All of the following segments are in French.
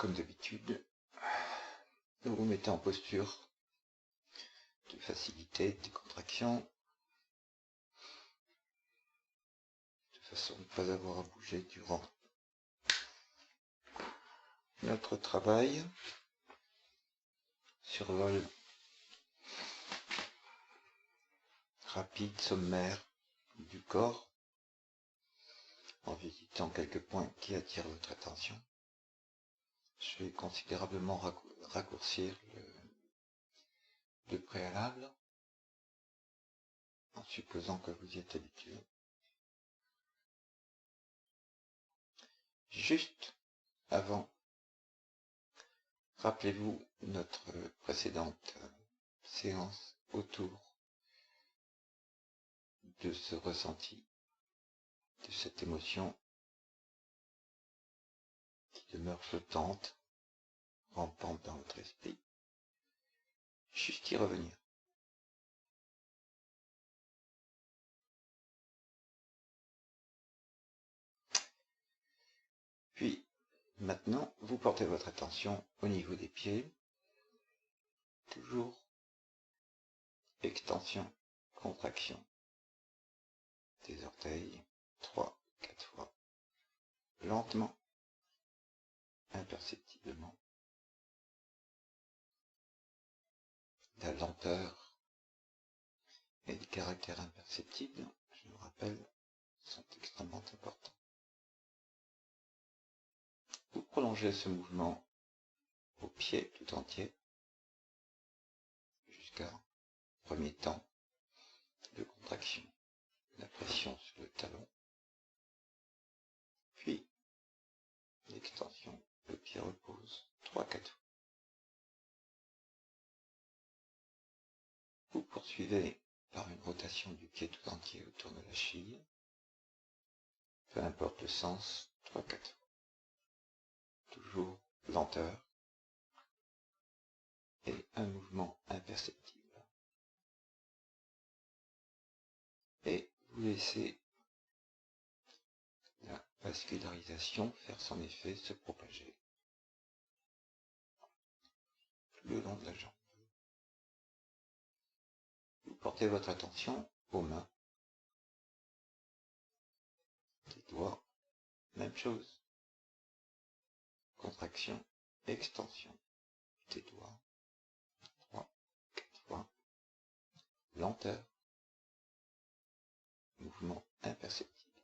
comme d'habitude, vous vous mettez en posture de facilité, de décontraction, de façon à ne pas avoir à bouger durant notre travail. Survol rapide, sommaire du corps, en visitant quelques points qui attirent votre attention. Je vais considérablement raccourcir le préalable, en supposant que vous y êtes habitué. Juste avant, rappelez-vous notre précédente séance autour de ce ressenti, de cette émotion qui demeure flottante, rampante dans votre esprit. Juste y revenir. Puis, maintenant, vous portez votre attention au niveau des pieds. Toujours extension, contraction des orteils, 3, 4 fois, lentement, imperceptiblement. La lenteur et les caractères imperceptibles, je vous rappelle, sont extrêmement importants. Vous prolongez ce mouvement au pied tout entier jusqu'à premier temps de contraction, la pression sur le talon, puis l'extension, le pied repose 3-4 fois. Vous poursuivez par une rotation du pied tout entier autour de la cheville, peu importe le sens, 3-4 fois. Toujours lenteur et un mouvement imperceptible. Et vous laissez la vascularisation faire son effet, se propager tout le long de la jambe. Vous portez votre attention aux mains, les doigts, même chose. Contraction, extension des doigts, 3, 4 fois. Lenteur, mouvement imperceptible.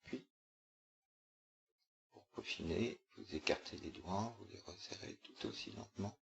Puis, pour peaufiner, vous écartez les doigts, vous les resserrez tout aussi lentement,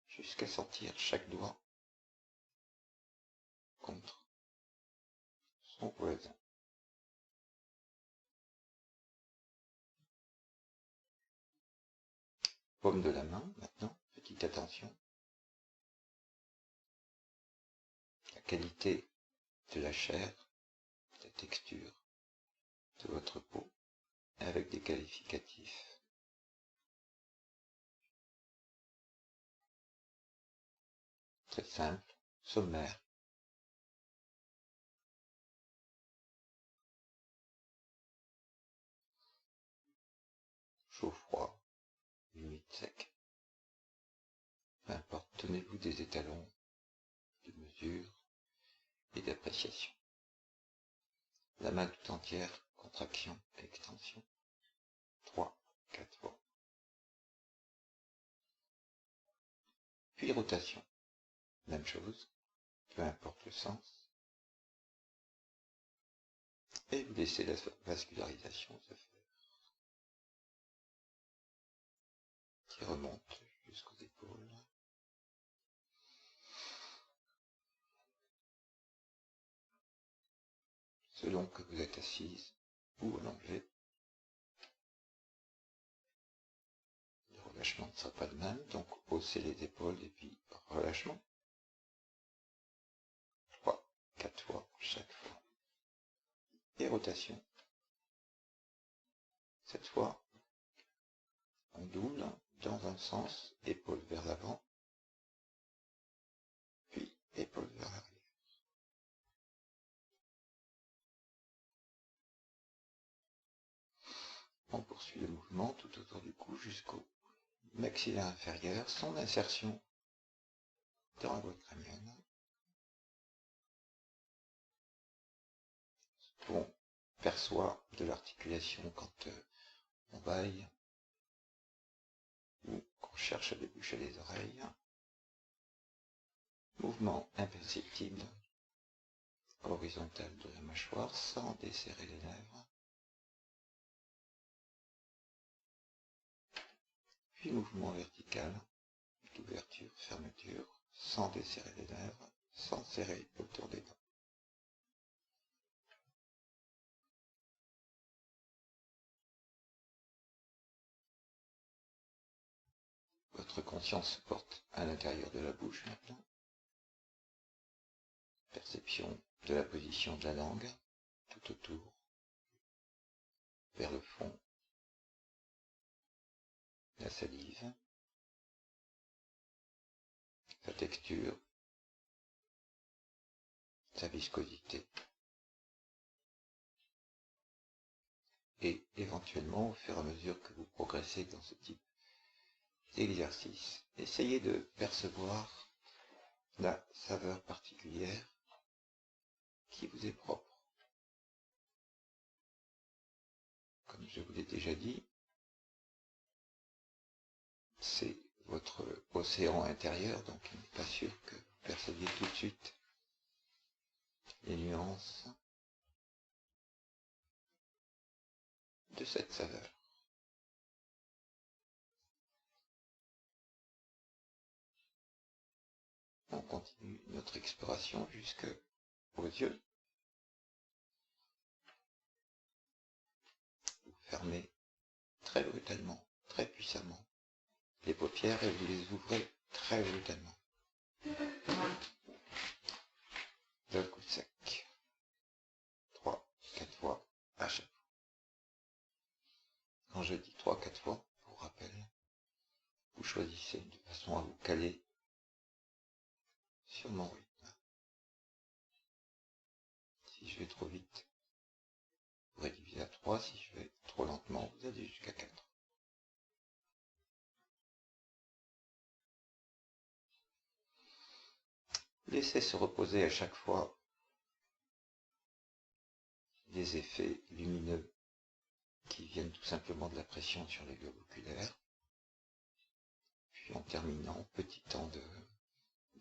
jusqu'à sentir chaque doigt contre son voisin. Paume de la main, maintenant, petite attention. La qualité de la chair, la texture de votre peau, avec des qualificatifs. Très simple, sommaire. Chaud, froid, humide, sec. Peu importe, tenez-vous des étalons de mesure et d'appréciation. La main tout entière, contraction, extension, 3, 4 fois. Puis rotation, même chose, peu importe le sens. Et vous laissez la vascularisation se faire, qui remonte jusqu'aux épaules. Selon que vous êtes assise ou allongée, le relâchement ne sera pas le même, donc haussez les épaules et puis relâchement. 3, 4 fois chaque fois. Et rotation. Cette fois, on double dans un sens, épaule vers l'avant, puis épaule vers l'arrière. On poursuit le mouvement tout autour du cou jusqu'au maxillaire inférieur, sans insertion dans la boîte crânienne. On perçoit de l'articulation quand on baille ou qu'on cherche à déboucher les oreilles. Mouvement imperceptible horizontal de la mâchoire sans desserrer les lèvres. Puis mouvement vertical d'ouverture, fermeture, sans desserrer les lèvres, sans serrer autour des dents. Votre conscience se porte à l'intérieur de la bouche maintenant. Perception de la position de la langue tout autour, vers le fond, la salive, sa texture, sa viscosité. Et éventuellement, au fur et à mesure que vous progressez dans ce type d'exercice, essayez de percevoir la saveur particulière qui vous est propre. Comme je vous l'ai déjà dit, c'est votre océan intérieur, donc il n'est pas sûr que vous perceviez tout de suite les nuances de cette saveur. On continue notre exploration jusqu'aux yeux. Vous fermez très brutalement, très puissamment les paupières et vous les ouvrez très brutalement. D'un coup sec. 3, 4 fois à chaque fois. Quand je dis 3, 4 fois, pour rappel, vous choisissez de façon à vous caler sur mon rythme. Si je vais trop vite, vous réduisez à 3. Si je vais trop lentement, vous allez jusqu'à 4. Laissez se reposer à chaque fois des effets lumineux qui viennent tout simplement de la pression sur les globes oculaires. Puis en terminant, petit temps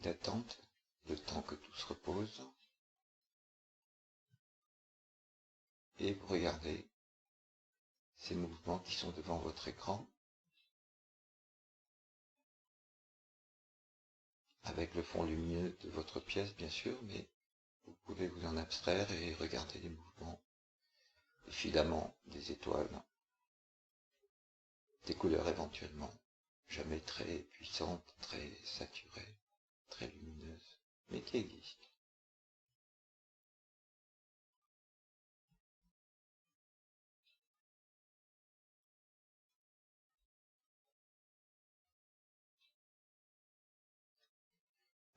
d'attente, le temps que tout se repose. Et vous regardez ces mouvements qui sont devant votre écran, avec le fond lumineux de votre pièce bien sûr, mais vous pouvez vous en abstraire et regarder les mouvements, les filaments des étoiles, des couleurs éventuellement, jamais très puissantes, très saturées, très lumineuses, mais qui existent.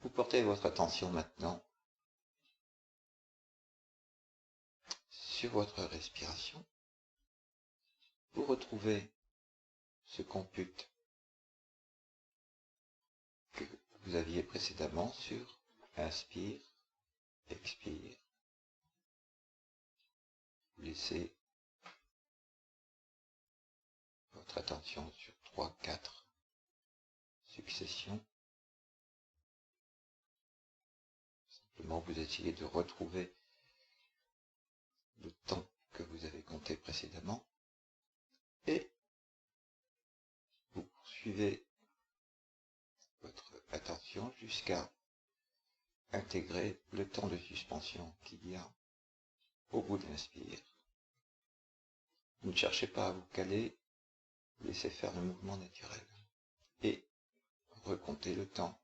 Vous portez votre attention maintenant sur votre respiration. Vous retrouvez ce compute que vous aviez précédemment sur inspire, expire. Vous laissez votre attention sur 3, 4 successions. Simplement, vous essayez de retrouver le temps que vous avez compté précédemment et vous poursuivez votre attention jusqu'à intégrer le temps de suspension qu'il y a au bout de l'inspire. Vous ne cherchez pas à vous caler, laissez faire le mouvement naturel et recomptez le temps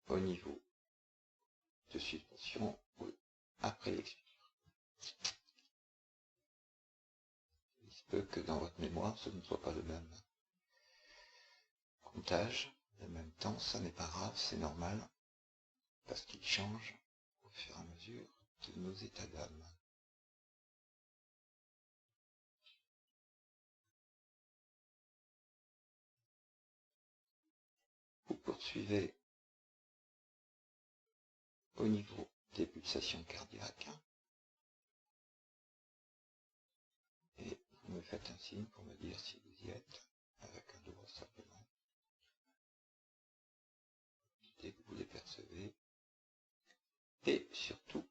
au niveau de suspension après l'expire. Il se peut que dans votre mémoire ce ne soit pas le même comptage, le même temps, ça n'est pas grave, c'est normal, parce qu'il change au fur et à mesure de nos états d'âme. poursuivez au niveau des pulsations cardiaques et vous me faites un signe pour me dire si vous y êtes, avec un doigt simplement, dès que vous les percevez. Et surtout,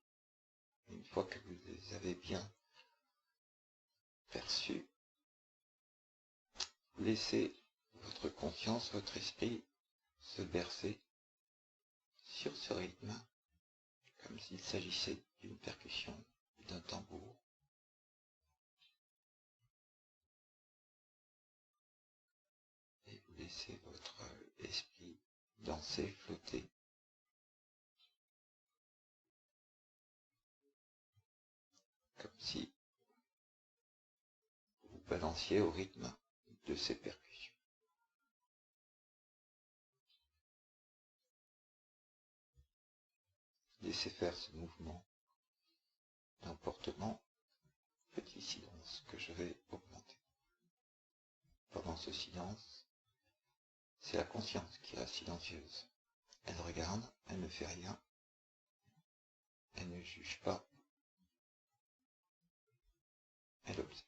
une fois que vous les avez bien perçus, vous laissez votre conscience, votre esprit se bercer sur ce rythme, comme s'il s'agissait d'une percussion, d'un tambour. Et vous laissez votre esprit danser, flotter. Comme si vous balanciez au rythme de ces percussions. Laissez faire ce mouvement d'emportement, petit silence que je vais augmenter. Pendant ce silence, c'est la conscience qui reste silencieuse. Elle regarde, elle ne fait rien, elle ne juge pas, elle observe.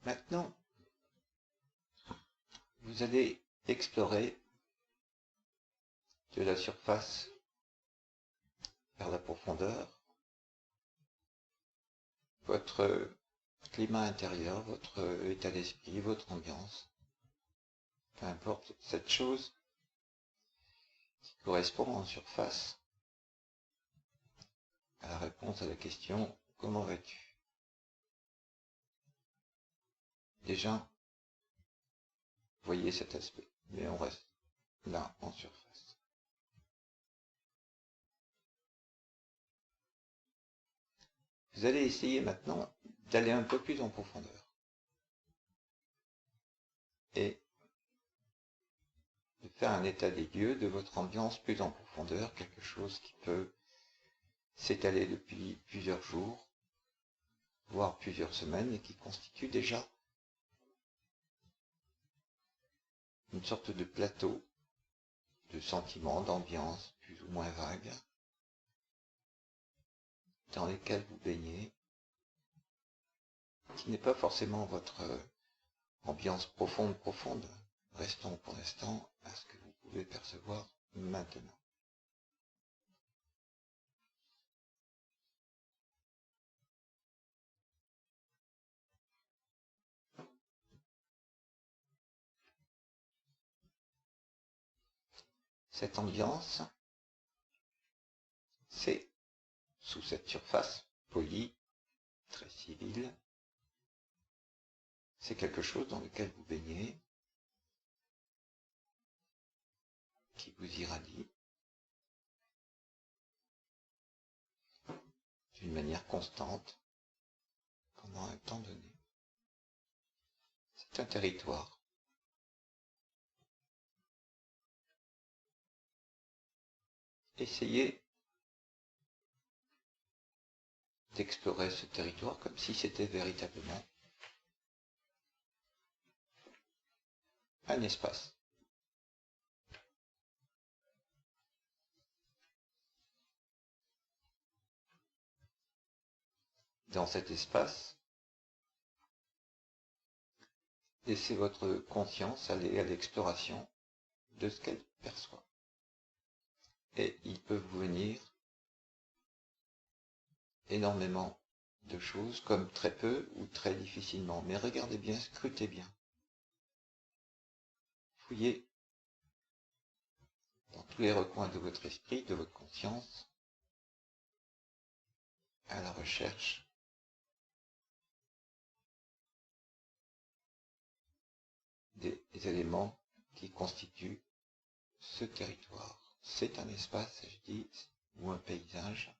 Maintenant, vous allez explorer de la surface vers la profondeur votre climat intérieur, votre état d'esprit, votre ambiance, peu importe, cette chose qui correspond en surface à la réponse à la question « Comment vas-tu ?» Déjà, voyez cet aspect, mais on reste là en surface. Vous allez essayer maintenant d'aller un peu plus en profondeur et de faire un état des lieux de votre ambiance plus en profondeur, quelque chose qui peut s'étaler depuis plusieurs jours, voire plusieurs semaines, et qui constitue déjà une sorte de plateau de sentiments, d'ambiance plus ou moins vagues, dans lesquels vous baignez, qui n'est pas forcément votre ambiance profonde. Restons pour l'instant à ce que vous pouvez percevoir maintenant. Cette ambiance, c'est, sous cette surface polie, très civile, c'est quelque chose dans lequel vous baignez, qui vous irradie d'une manière constante pendant un temps donné. C'est un territoire. Essayez d'explorer ce territoire comme si c'était véritablement un espace. Dans cet espace, laissez votre conscience aller à l'exploration de ce qu'elle perçoit. Et il peut vous venir énormément de choses, comme très peu ou très difficilement. Mais regardez bien, scrutez bien. Fouillez dans tous les recoins de votre esprit, de votre conscience, à la recherche des éléments qui constituent ce territoire. C'est un espace, je dis, ou un paysage.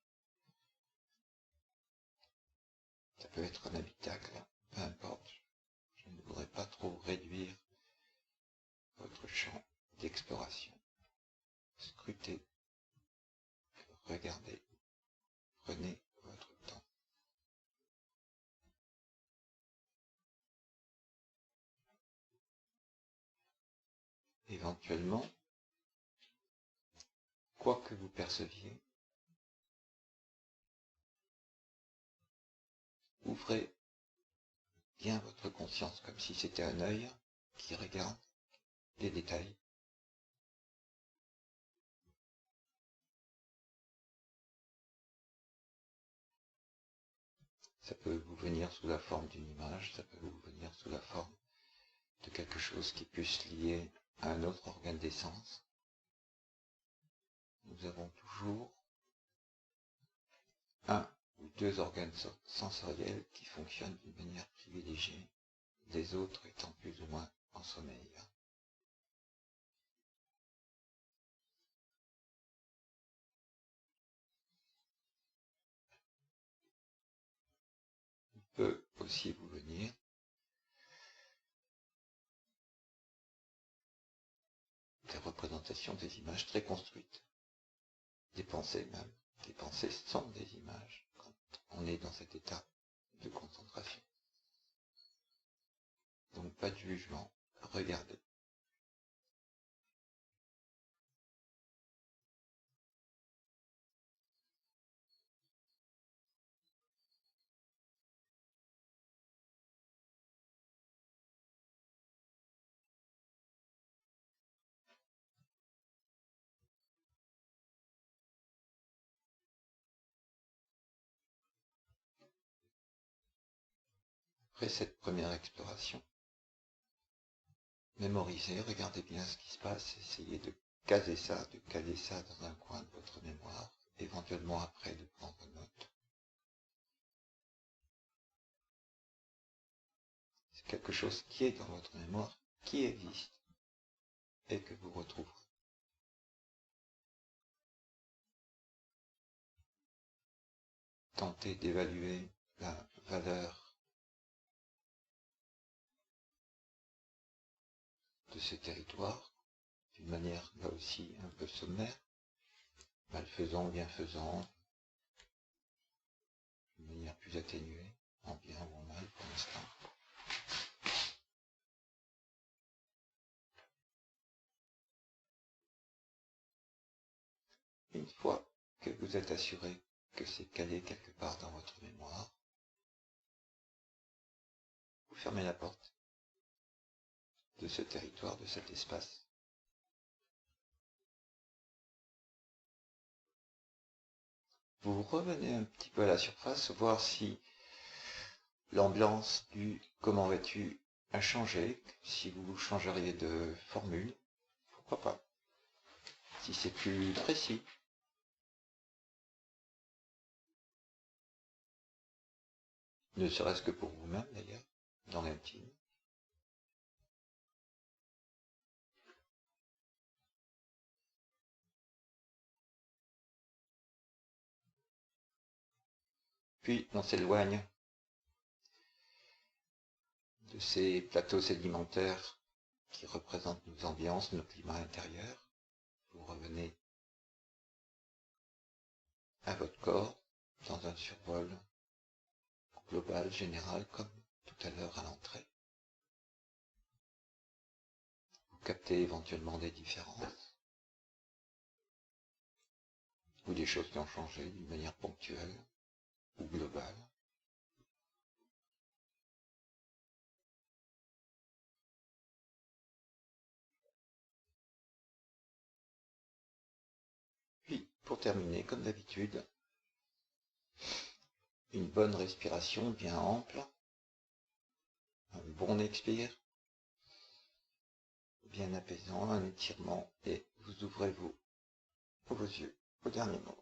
Ça peut être un habitacle, peu importe. Je ne voudrais pas trop réduire votre champ d'exploration. Scrutez, regardez, prenez votre temps. Éventuellement, quoi que vous perceviez, ouvrez bien votre conscience comme si c'était un œil qui regarde les détails. Ça peut vous venir sous la forme d'une image, ça peut vous venir sous la forme de quelque chose qui puisse lier à un autre organe des sens. Nous avons toujours un ou deux organes sensoriels qui fonctionnent d'une manière privilégiée, les autres étant plus ou moins en sommeil. Il peut aussi vous venir des représentations, des images très construites, des pensées même. Les pensées sont des images quand on est dans cet état de concentration. Donc pas de jugement, regardez. Après cette première exploration, mémorisez, regardez bien ce qui se passe, essayez de caler ça dans un coin de votre mémoire, éventuellement après de prendre note. C'est quelque chose qui est dans votre mémoire, qui existe, et que vous retrouverez. Tentez d'évaluer la valeur de ces territoires, d'une manière là aussi un peu sommaire, malfaisant, bienfaisant, d'une manière plus atténuée, en bien ou en mal pour l'instant. Une fois que vous êtes assuré que c'est calé quelque part dans votre mémoire, vous fermez la porte de ce territoire, de cet espace. Vous revenez un petit peu à la surface, voir si l'ambiance du comment vas-tu a changé, si vous changeriez de formule, pourquoi pas, si c'est plus précis. Ne serait-ce que pour vous-même d'ailleurs, dans l'intime. Puis on s'éloigne de ces plateaux sédimentaires qui représentent nos ambiances, nos climats intérieurs. Vous revenez à votre corps dans un survol global, général, comme tout à l'heure à l'entrée. Vous captez éventuellement des différences ou des choses qui ont changé d'une manière ponctuelle ou globale. Puis, pour terminer, comme d'habitude, une bonne respiration bien ample, un bon expire, bien apaisant, un étirement, et vous ouvrez vos yeux au dernier moment.